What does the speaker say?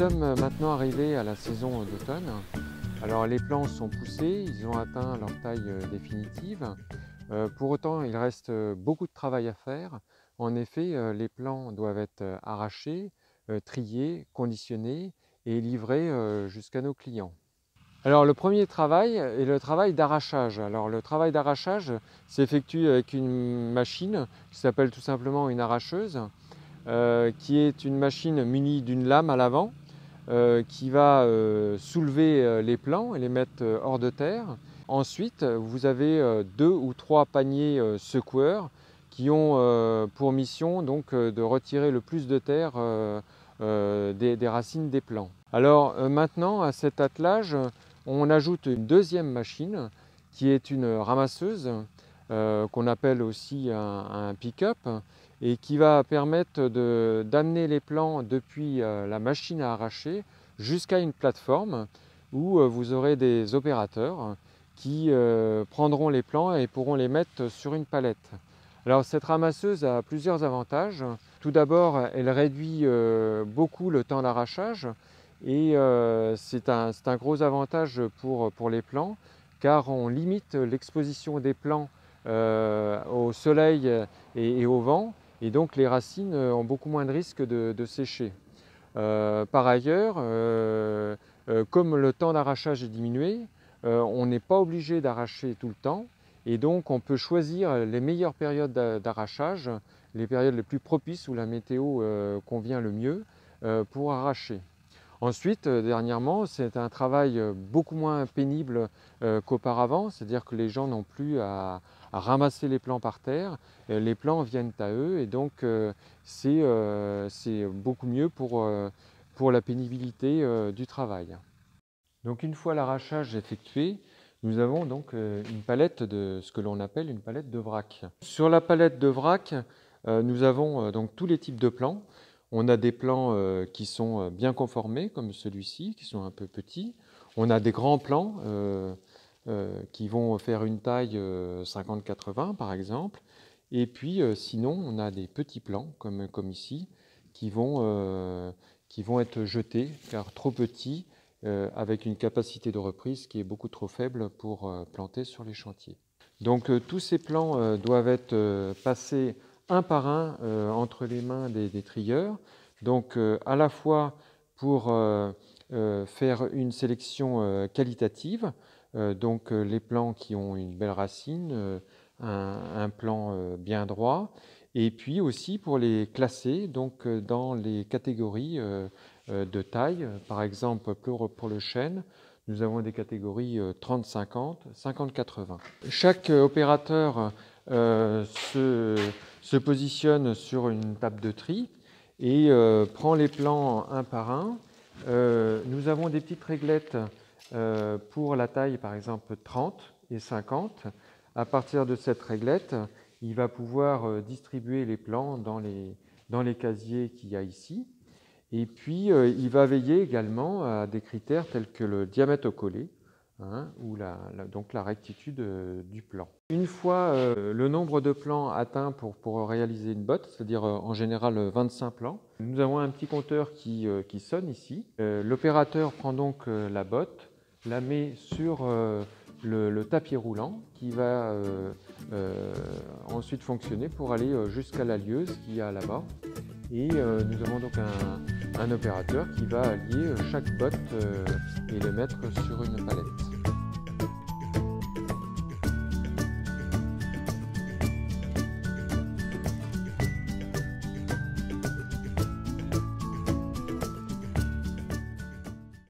sommes maintenant arrivés à la saison d'automne. Alors les plants sont poussés, ils ont atteint leur taille définitive. Pour autant, il reste beaucoup de travail à faire. En effet, les plants doivent être arrachés, triés, conditionnés et livrés jusqu'à nos clients. Alors le premier travail est le travail d'arrachage. Alors le travail d'arrachage s'effectue avec une machine qui s'appelle tout simplement une arracheuse, qui est une machine munie d'une lame à l'avant qui va soulever les plants et les mettre hors de terre. Ensuite, vous avez 2 ou 3 paniers secoueurs qui ont pour mission donc, de retirer le plus de terre des racines des plants. Alors maintenant, à cet attelage, on ajoute une deuxième machine qui est une ramasseuse qu'on appelle aussi un pick-up et qui va permettre d'amener les plants depuis la machine à arracher jusqu'à une plateforme où vous aurez des opérateurs qui prendront les plants et pourront les mettre sur une palette. Alors cette ramasseuse a plusieurs avantages. Tout d'abord, elle réduit beaucoup le temps d'arrachage et c'est un gros avantage pour les plants car on limite l'exposition des plants au soleil et au vent et donc les racines ont beaucoup moins de risques de sécher. Par ailleurs, comme le temps d'arrachage est diminué, on n'est pas obligé d'arracher tout le temps et donc on peut choisir les meilleures périodes d'arrachage, les périodes les plus propices où la météo convient le mieux pour arracher. Ensuite, dernièrement, c'est un travail beaucoup moins pénible qu'auparavant, c'est-à-dire que les gens n'ont plus à ramasser les plants par terre, les plants viennent à eux et donc c'est beaucoup mieux pour la pénibilité du travail. Donc une fois l'arrachage effectué, nous avons donc une palette de ce que l'on appelle une palette de vrac. Sur la palette de vrac, nous avons donc tous les types de plants. On a des plants qui sont bien conformés, comme celui-ci, qui sont un peu petits. On a des grands plants qui vont faire une taille 50-80 par exemple. Et puis sinon, on a des petits plants, comme ici, qui vont être jetés, car trop petits, avec une capacité de reprise qui est beaucoup trop faible pour planter sur les chantiers. Donc tous ces plants doivent être passés un par un entre les mains des trieurs, donc à la fois pour faire une sélection qualitative, donc les plants qui ont une belle racine, un plant bien droit, et puis aussi pour les classer donc, dans les catégories de taille. Par exemple, pour le chêne, nous avons des catégories 30-50, 50-80. Chaque opérateur se positionne sur une table de tri et prend les plants un par un. Nous avons des petites réglettes pour la taille, par exemple 30 et 50. À partir de cette réglette, il va pouvoir distribuer les plants dans les casiers qu'il y a ici. Et puis, il va veiller également à des critères tels que le diamètre au collet, ou donc la rectitude du plant. Une fois le nombre de plants atteint pour réaliser une botte, c'est-à-dire en général 25 plants, nous avons un petit compteur qui sonne ici. L'opérateur prend donc la botte, la met sur le tapis roulant qui va ensuite fonctionner pour aller jusqu'à la lieuse qu'il y a là-bas. Et nous avons donc un opérateur qui va lier chaque botte et le mettre sur une palette.